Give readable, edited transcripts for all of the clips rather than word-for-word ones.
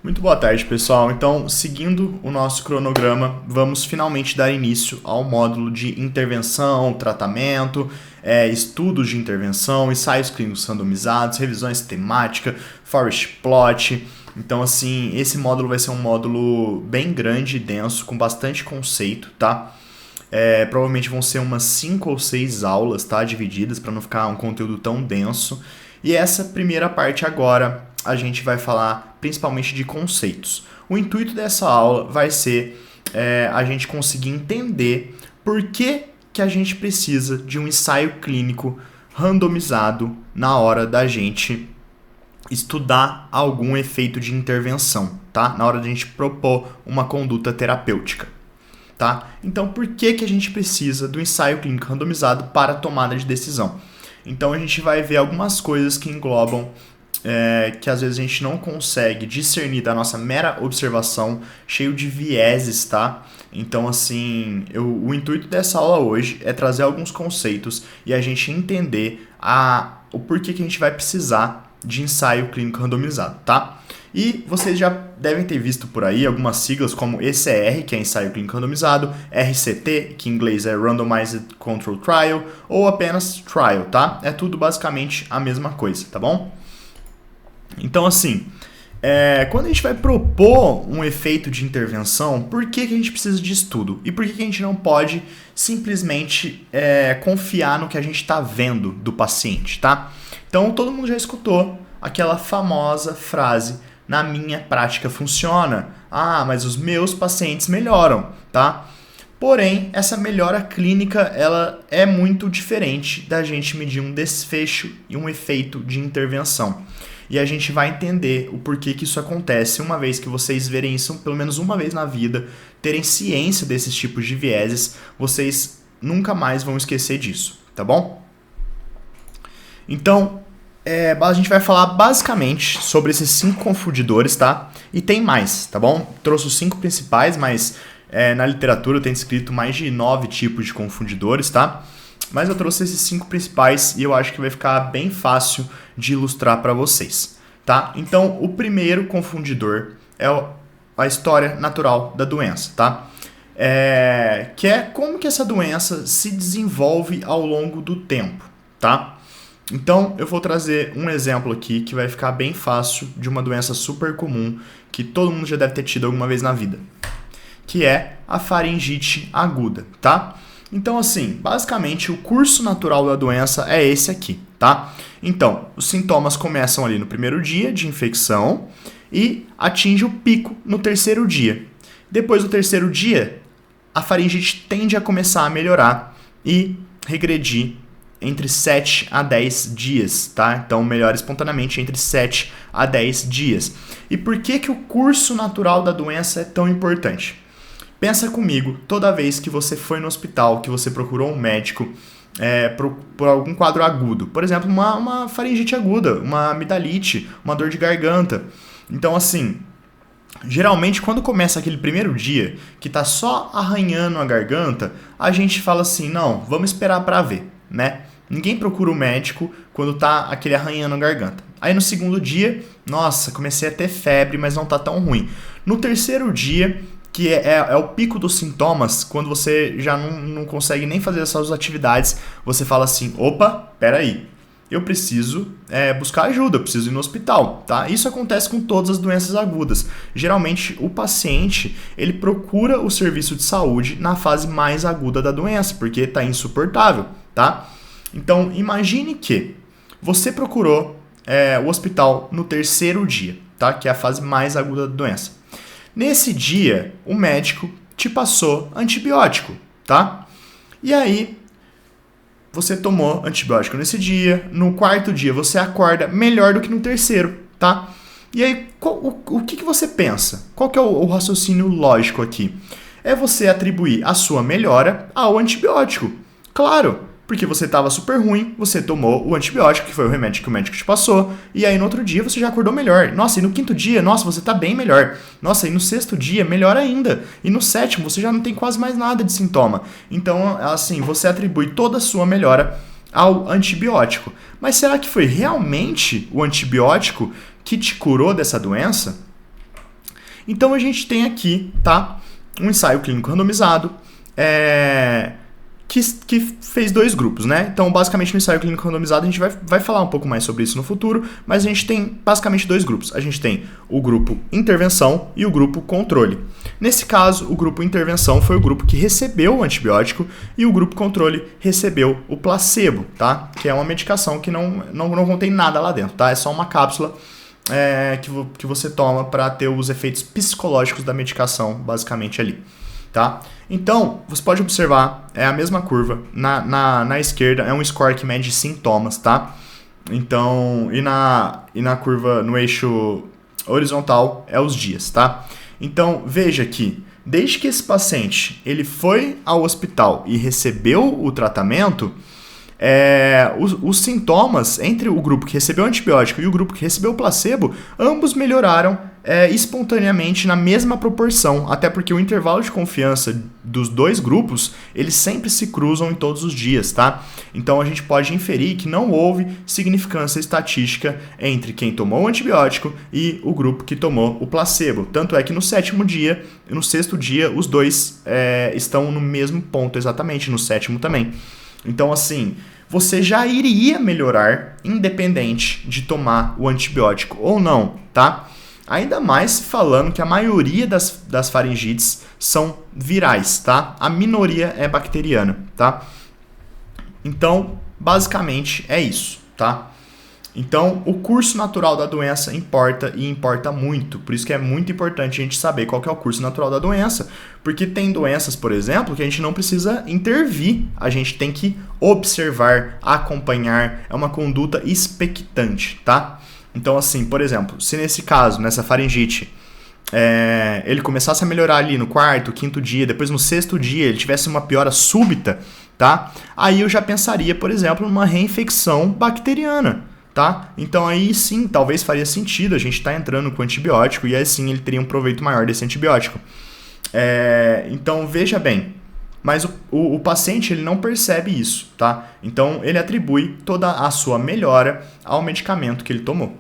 Muito boa tarde, pessoal. Então, seguindo o nosso cronograma, vamos finalmente dar início ao módulo de intervenção, tratamento, estudos de intervenção, ensaios clínicos randomizados, revisões temáticas, forest plot. Então, assim, esse módulo vai ser um módulo bem grande e denso, com bastante conceito, tá? Provavelmente vão ser umas 5 ou 6 aulas, tá? Divididas, para não ficar um conteúdo tão denso. E essa primeira parte agora, a gente vai falar principalmente de conceitos. O intuito dessa aula vai ser a gente conseguir entender por que a gente precisa de um ensaio clínico randomizado na hora da gente estudar algum efeito de intervenção, tá? Na hora da gente propor uma conduta terapêutica, tá? Então, por que a gente precisa do ensaio clínico randomizado para a tomada de decisão? Então, a gente vai ver algumas coisas que englobam que às vezes a gente não consegue discernir da nossa mera observação, cheio de vieses, tá? Então, assim, o intuito dessa aula hoje é trazer alguns conceitos e a gente entender o porquê que a gente vai precisar de ensaio clínico randomizado, tá? E vocês já devem ter visto por aí algumas siglas como ECR, que é ensaio clínico randomizado, RCT, que em inglês é Randomized Control Trial, ou apenas Trial, tá? É tudo basicamente a mesma coisa, tá bom? Então, assim, quando a gente vai propor um efeito de intervenção, por que a gente precisa de estudo? E por que a gente não pode simplesmente confiar no que a gente está vendo do paciente, tá? Então, todo mundo já escutou aquela famosa frase, na minha prática funciona. Ah, mas os meus pacientes melhoram, tá? Porém, essa melhora clínica, ela é muito diferente da gente medir um desfecho e um efeito de intervenção. E a gente vai entender o porquê que isso acontece uma vez que vocês verem isso pelo menos uma vez na vida, terem ciência desses tipos de vieses, vocês nunca mais vão esquecer disso, tá bom? Então, a gente vai falar basicamente sobre esses 5 confundidores, tá? E tem mais, tá bom? Trouxe os 5 principais, mas na literatura tem escrito mais de 9 tipos de confundidores, tá? Mas eu trouxe esses 5 principais e eu acho que vai ficar bem fácil de ilustrar para vocês, tá? Então, o primeiro confundidor é a história natural da doença, tá? Que é como que essa doença se desenvolve ao longo do tempo, tá? Então, eu vou trazer um exemplo aqui que vai ficar bem fácil de uma doença super comum que todo mundo já deve ter tido alguma vez na vida, que é a faringite aguda, tá? Então, assim, basicamente o curso natural da doença é esse aqui, tá? Então, os sintomas começam ali no primeiro dia de infecção e atinge o pico no terceiro dia. Depois do terceiro dia, a faringite tende a começar a melhorar e regredir entre 7 a 10 dias, tá? Então, melhora espontaneamente entre 7 a 10 dias. E por que o curso natural da doença é tão importante? Pensa comigo, toda vez que você foi no hospital, que você procurou um médico por algum quadro agudo, por exemplo, uma faringite aguda, uma amidalite, uma dor de garganta. Então, assim, geralmente quando começa aquele primeiro dia, que tá só arranhando a garganta, a gente fala assim, não, vamos esperar para ver, né? Ninguém procura o médico quando tá aquele arranhando a garganta. Aí no segundo dia, nossa, comecei a ter febre, mas não tá tão ruim. No terceiro dia, que é o pico dos sintomas, quando você já não consegue nem fazer essas atividades, você fala assim, opa, peraí, eu preciso buscar ajuda, eu preciso ir no hospital, tá? Isso acontece com todas as doenças agudas. Geralmente, o paciente, ele procura o serviço de saúde na fase mais aguda da doença, porque está insuportável, tá? Então, imagine que você procurou o hospital no terceiro dia, tá? Que é a fase mais aguda da doença. Nesse dia, o médico te passou antibiótico, tá? E aí, você tomou antibiótico nesse dia, no quarto dia você acorda melhor do que no terceiro, tá? E aí, o que você pensa? Qual que é o raciocínio lógico aqui? É você atribuir a sua melhora ao antibiótico. Claro, porque você estava super ruim, você tomou o antibiótico, que foi o remédio que o médico te passou, e aí no outro dia você já acordou melhor. Nossa, e no quinto dia, nossa, você está bem melhor. Nossa, e no sexto dia, melhor ainda. E no sétimo, você já não tem quase mais nada de sintoma. Então, assim, você atribui toda a sua melhora ao antibiótico. Mas será que foi realmente o antibiótico que te curou dessa doença? Então a gente tem aqui, tá, um ensaio clínico randomizado, que fez 2 grupos, né? Então, basicamente, no ensaio clínico randomizado, a gente vai falar um pouco mais sobre isso no futuro, mas a gente tem basicamente 2 grupos. A gente tem o grupo intervenção e o grupo controle. Nesse caso, o grupo intervenção foi o grupo que recebeu o antibiótico e o grupo controle recebeu o placebo, tá? Que é uma medicação que não contém nada lá dentro, tá? É só uma cápsula que você toma para ter os efeitos psicológicos da medicação, basicamente ali. Tá? Então, você pode observar, é a mesma curva. Na esquerda é um score que mede sintomas, tá? Então, e na curva no eixo horizontal é os dias, tá? Então, veja que desde que esse paciente ele foi ao hospital e recebeu o tratamento, os sintomas entre o grupo que recebeu o antibiótico e o grupo que recebeu o placebo, ambos melhoraram espontaneamente na mesma proporção, até porque o intervalo de confiança dos 2 grupos, eles sempre se cruzam em todos os dias, tá? Então a gente pode inferir que não houve significância estatística entre quem tomou o antibiótico e o grupo que tomou o placebo. Tanto é que no 7º dia e no 6º dia, os 2 estão no mesmo ponto exatamente, no 7º também. Então, assim, você já iria melhorar independente de tomar o antibiótico ou não, tá? Ainda mais falando que a maioria das faringites são virais, tá? A minoria é bacteriana, tá? Então, basicamente é isso, tá? Então, o curso natural da doença importa e importa muito. Por isso que é muito importante a gente saber qual que é o curso natural da doença. Porque tem doenças, por exemplo, que a gente não precisa intervir. A gente tem que observar, acompanhar. É uma conduta expectante, tá? Então, assim, por exemplo, se nesse caso, nessa faringite, ele começasse a melhorar ali no 4º, 5º dia, depois no 6º dia ele tivesse uma piora súbita, tá? Aí eu já pensaria, por exemplo, numa reinfecção bacteriana. Tá? Então aí sim, talvez faria sentido a gente estar entrando com antibiótico e aí sim ele teria um proveito maior desse antibiótico. Então veja bem, mas o paciente ele não percebe isso, tá? Então ele atribui toda a sua melhora ao medicamento que ele tomou.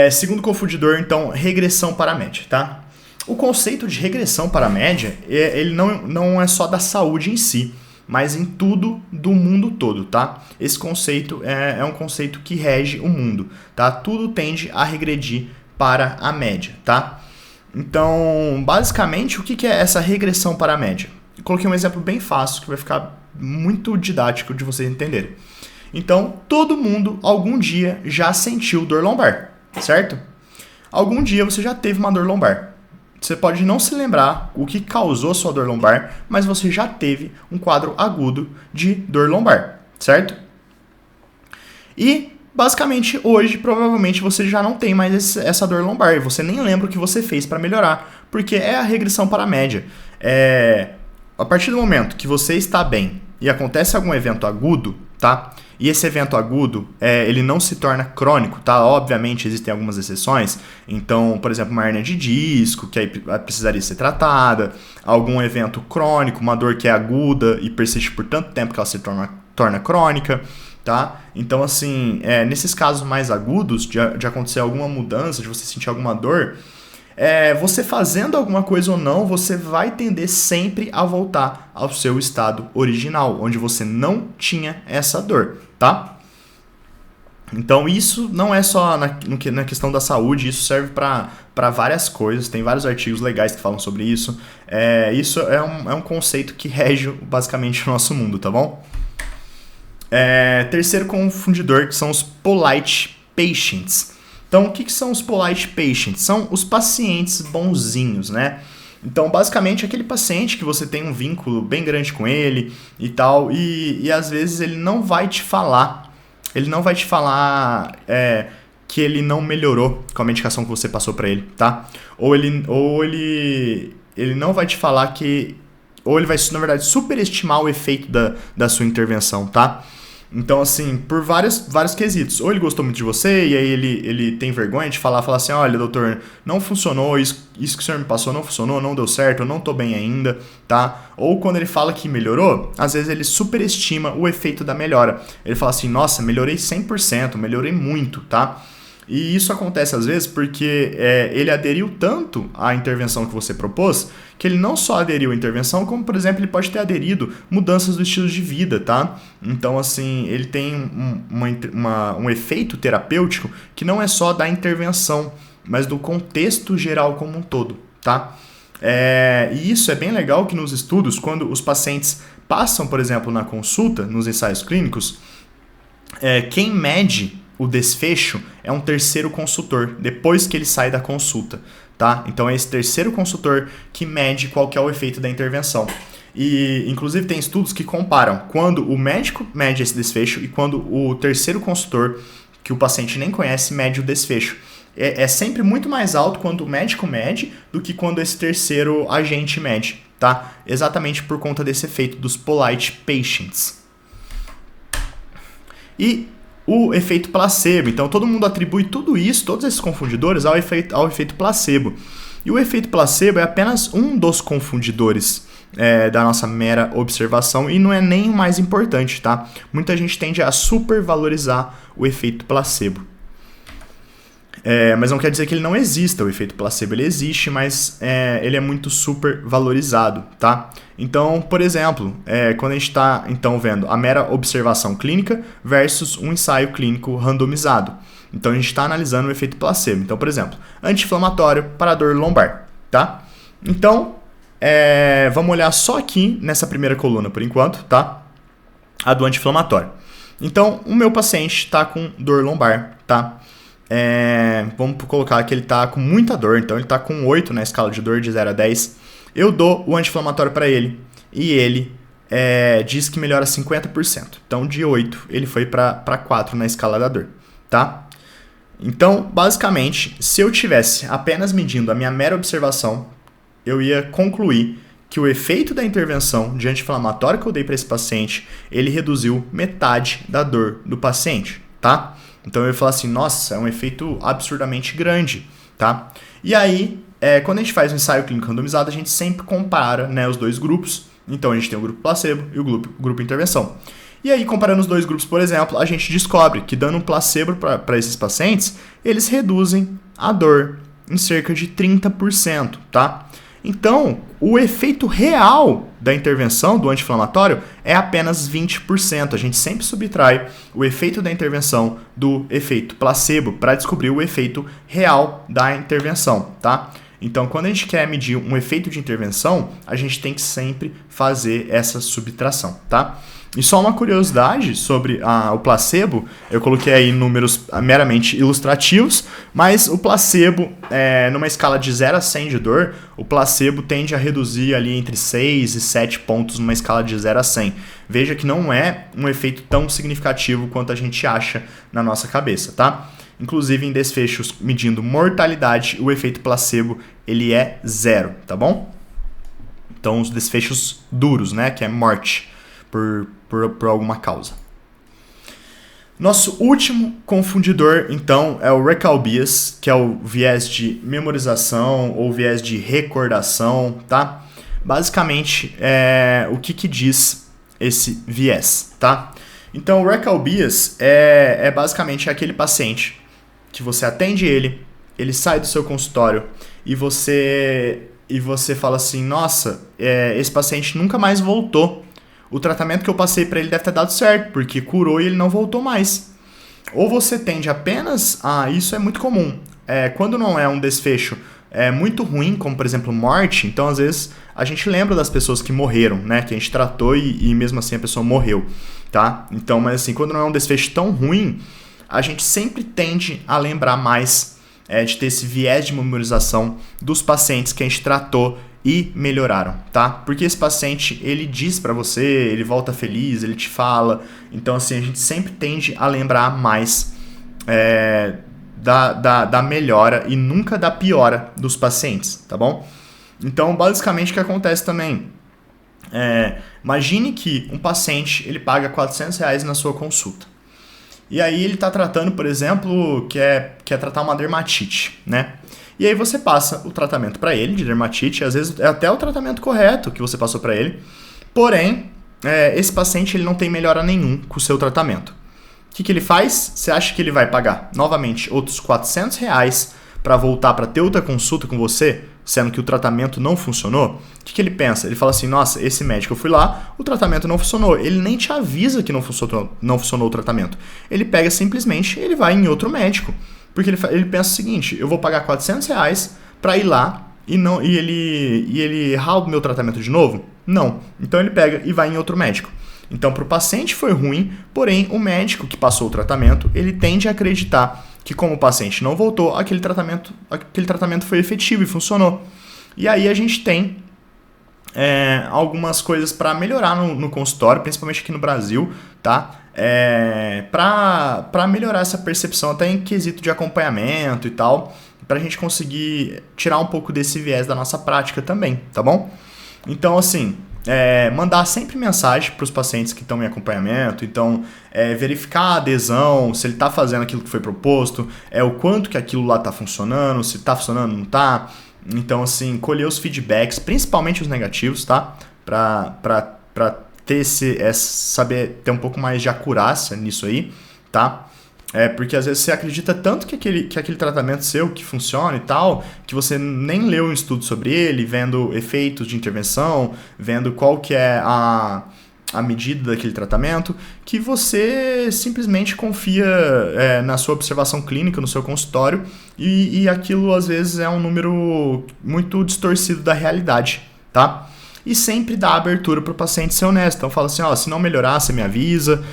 Segundo confundidor, então, regressão para a média, tá? O conceito de regressão para a média, ele não é só da saúde em si, mas em tudo do mundo todo, tá? Esse conceito é um conceito que rege o mundo, tá? Tudo tende a regredir para a média, tá? Então, basicamente, o que é essa regressão para a média? Eu coloquei um exemplo bem fácil que vai ficar muito didático de vocês entenderem. Então, todo mundo algum dia já sentiu dor lombar, certo? Algum dia você já teve uma dor lombar. Você pode não se lembrar o que causou sua dor lombar, mas você já teve um quadro agudo de dor lombar, certo? E, basicamente, hoje, provavelmente, você já não tem mais essa dor lombar. E você nem lembra o que você fez para melhorar, porque é a regressão para a média. A partir do momento que você está bem e acontece algum evento agudo, tá? E esse evento agudo, ele não se torna crônico, tá? Obviamente existem algumas exceções. Então, por exemplo, uma hérnia de disco, que aí precisaria ser tratada. Algum evento crônico, uma dor que é aguda e persiste por tanto tempo que ela se torna crônica, tá? Então, assim, nesses casos mais agudos, de acontecer alguma mudança, de você sentir alguma dor, você fazendo alguma coisa ou não, você vai tender sempre a voltar ao seu estado original, onde você não tinha essa dor, tá? Então isso não é só na questão da saúde, isso serve para várias coisas, tem vários artigos legais que falam sobre isso. Isso é um conceito que rege basicamente o nosso mundo, tá bom? Terceiro confundidor, que são os polite patients. Então, o que são os polite patients? São os pacientes bonzinhos, né? Então, basicamente, aquele paciente que você tem um vínculo bem grande com ele e tal, e às vezes ele não vai te falar, que ele não melhorou com a medicação que você passou pra ele, tá? Ou ele não vai te falar ou ele vai, na verdade, superestimar o efeito da sua intervenção, tá? Então, assim, por vários quesitos. Ou ele gostou muito de você e aí ele tem vergonha de falar assim, olha, doutor, não funcionou, isso que o senhor me passou não funcionou, não deu certo, eu não tô bem ainda, tá? Ou quando ele fala que melhorou, às vezes ele superestima o efeito da melhora. Ele fala assim, nossa, melhorei 100%, melhorei muito, tá? E isso acontece às vezes porque ele aderiu tanto à intervenção que você propôs, que ele não só aderiu à intervenção, como, por exemplo, ele pode ter aderido mudanças do estilo de vida, tá? Então, assim, ele tem um efeito terapêutico que não é só da intervenção, mas do contexto geral como um todo, tá? E isso é bem legal que nos estudos, quando os pacientes passam, por exemplo, na consulta, nos ensaios clínicos, quem mede o desfecho é um terceiro consultor, depois que ele sai da consulta, tá? Então é esse terceiro consultor que mede qual que é o efeito da intervenção. E, inclusive, tem estudos que comparam quando o médico mede esse desfecho e quando o terceiro consultor, que o paciente nem conhece, mede o desfecho. É sempre muito mais alto quando o médico mede do que quando esse terceiro agente mede, tá? Exatamente por conta desse efeito dos polite patients. E o efeito placebo. Então, todo mundo atribui tudo isso, todos esses confundidores, ao efeito placebo. E o efeito placebo é apenas um dos confundidores da nossa mera observação e não é nem o mais importante, tá? Muita gente tende a supervalorizar o efeito placebo. Mas não quer dizer que ele não exista, o efeito placebo ele existe, mas ele é muito super valorizado, tá? Então, por exemplo, quando a gente está então vendo a mera observação clínica versus um ensaio clínico randomizado. Então, a gente está analisando o efeito placebo. Então, por exemplo, anti-inflamatório para dor lombar, tá? Então, vamos olhar só aqui nessa primeira coluna por enquanto, tá? A do anti-inflamatório. Então, o meu paciente está com dor lombar, tá? Vamos colocar que ele está com muita dor, então ele está com 8 na escala de dor de 0 a 10. Eu dou o anti-inflamatório para ele e ele diz que melhora 50%. Então de 8 ele foi para 4 na escala da dor, tá? Então, basicamente, se eu tivesse apenas medindo a minha mera observação, eu ia concluir que o efeito da intervenção de anti-inflamatório que eu dei para esse paciente, ele reduziu metade da dor do paciente, tá? Então eu ia falar assim, nossa, é um efeito absurdamente grande, tá? E aí, quando a gente faz um ensaio clínico randomizado, a gente sempre compara, né, os dois grupos. Então a gente tem o grupo placebo e o grupo intervenção. E aí, comparando os dois grupos, por exemplo, a gente descobre que dando um placebo para esses pacientes, eles reduzem a dor em cerca de 30%, tá? Então, o efeito real da intervenção do anti-inflamatório é apenas 20%. A gente sempre subtrai o efeito da intervenção do efeito placebo para descobrir o efeito real da intervenção, tá? Então, quando a gente quer medir um efeito de intervenção, a gente tem que sempre fazer essa subtração, tá? E só uma curiosidade sobre o placebo, eu coloquei aí números meramente ilustrativos, mas o placebo, numa escala de 0 a 100 de dor, o placebo tende a reduzir ali entre 6 e 7 pontos numa escala de 0 a 100. Veja que não é um efeito tão significativo quanto a gente acha na nossa cabeça, tá? Inclusive em desfechos medindo mortalidade, o efeito placebo ele é 0, tá bom? Então os desfechos duros, né, que é morte por alguma causa. Nosso último confundidor, então, é o recall bias, que é o viés de memorização ou viés de recordação, tá? Basicamente, o que diz esse viés, tá? Então, o recall bias é basicamente aquele paciente que você atende ele sai do seu consultório e você fala assim, nossa, esse paciente nunca mais voltou. O tratamento que eu passei para ele deve ter dado certo, porque curou e ele não voltou mais. Ou você tende apenas isso é muito comum. Quando não é um desfecho muito ruim, como por exemplo morte, então às vezes a gente lembra das pessoas que morreram, né? Que a gente tratou e mesmo assim a pessoa morreu, tá? Então, mas assim, quando não é um desfecho tão ruim, a gente sempre tende a lembrar mais de ter esse viés de memorização dos pacientes que a gente tratou e melhoraram, tá? Porque esse paciente, ele diz pra você, ele volta feliz, ele te fala. Então, assim, a gente sempre tende a lembrar mais da melhora e nunca da piora dos pacientes, tá bom? Então, basicamente, o que acontece também? Imagine que um paciente, ele paga R$400 na sua consulta. E aí ele está tratando, por exemplo, quer tratar uma dermatite, né? E aí você passa o tratamento para ele de dermatite, às vezes é até o tratamento correto que você passou para ele, porém, esse paciente ele não tem melhora nenhum com o seu tratamento. O que ele faz? Você acha que ele vai pagar novamente outros R$ 400 para voltar para ter outra consulta com você, sendo que o tratamento não funcionou? O que ele pensa? Ele fala assim, nossa, esse médico eu fui lá, o tratamento não funcionou. Ele nem te avisa que não funcionou o tratamento. Ele pega simplesmente, ele vai em outro médico. Porque ele pensa o seguinte, eu vou pagar R$ 400 para ir lá e ele errar o meu tratamento de novo? Não. Então ele pega e vai em outro médico. Então para o paciente foi ruim, porém o médico que passou o tratamento, ele tende a acreditar que como o paciente não voltou, aquele tratamento foi efetivo e funcionou. E aí a gente tem algumas coisas para melhorar no consultório, principalmente aqui no Brasil, tá? Para melhorar essa percepção, até em quesito de acompanhamento e tal, para a gente conseguir tirar um pouco desse viés da nossa prática também, tá bom? Então, assim, mandar sempre mensagem para os pacientes que estão em acompanhamento, então verificar a adesão, se ele está fazendo aquilo que foi proposto, o quanto que aquilo lá está funcionando, se está funcionando ou não está. Então, assim, colher os feedbacks, principalmente os negativos, tá? Para ter saber ter um pouco mais de acurácia nisso aí, tá? Porque às vezes você acredita tanto que aquele tratamento seu que funciona e tal, que você nem leu um estudo sobre ele, vendo efeitos de intervenção, vendo qual que é a medida daquele tratamento, que você simplesmente confia na sua observação clínica, no seu consultório, e aquilo às vezes é um número muito distorcido da realidade, tá? E sempre dá abertura para o paciente ser honesto. Então fala assim, se não melhorar, você me avisa.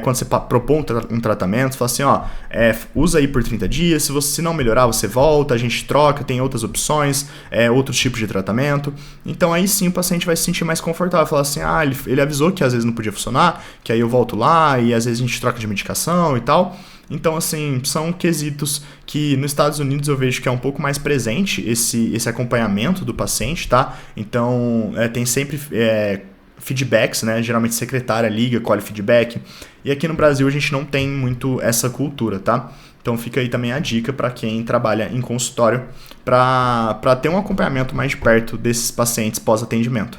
Quando você propõe um tratamento, você fala assim, usa aí por 30 dias. Se não melhorar, você volta, a gente troca, tem outras opções, outros tipos de tratamento. Então aí sim o paciente vai se sentir mais confortável. Falar assim, ele avisou que às vezes não podia funcionar, que aí eu volto lá e às vezes a gente troca de medicação e tal. Então, assim, são quesitos que nos Estados Unidos eu vejo que é um pouco mais presente esse acompanhamento do paciente, tá? Então, tem sempre feedbacks, né? Geralmente a secretária liga, colhe feedback. E aqui no Brasil a gente não tem muito essa cultura, tá? Então fica aí também a dica para quem trabalha em consultório para ter um acompanhamento mais de perto desses pacientes pós-atendimento.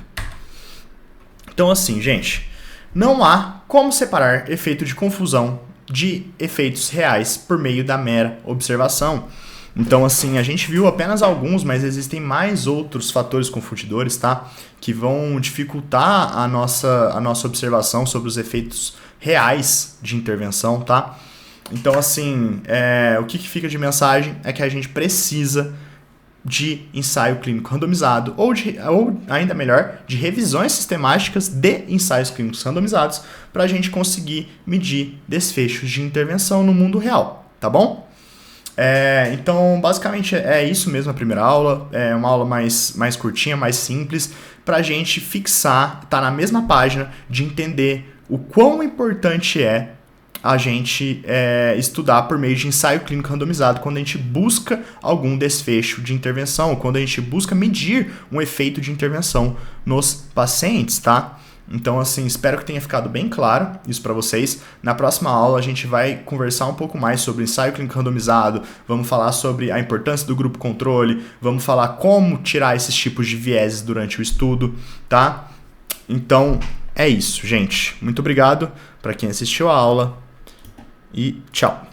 Então, assim, gente, não há como separar efeito de confusão de efeitos reais por meio da mera observação. Então, assim, a gente viu apenas alguns, mas existem mais outros fatores confundidores, tá? Que vão dificultar a nossa observação sobre os efeitos reais de intervenção, tá? Então, assim, o que fica de mensagem é que a gente precisa de ensaio clínico randomizado ou ainda melhor, de revisões sistemáticas de ensaios clínicos randomizados para a gente conseguir medir desfechos de intervenção no mundo real, tá bom? Então, basicamente é isso mesmo a primeira aula, é uma aula mais curtinha, mais simples, para a gente fixar, tá na mesma página, de entender o quão importante é a gente estudar por meio de ensaio clínico randomizado quando a gente busca algum desfecho de intervenção, quando a gente busca medir um efeito de intervenção nos pacientes, tá? Então, assim, espero que tenha ficado bem claro isso para vocês. Na próxima aula a gente vai conversar um pouco mais sobre ensaio clínico randomizado, vamos falar sobre a importância do grupo controle, vamos falar como tirar esses tipos de vieses durante o estudo, tá? Então, é isso, gente. Muito obrigado para quem assistiu a aula. E tchau!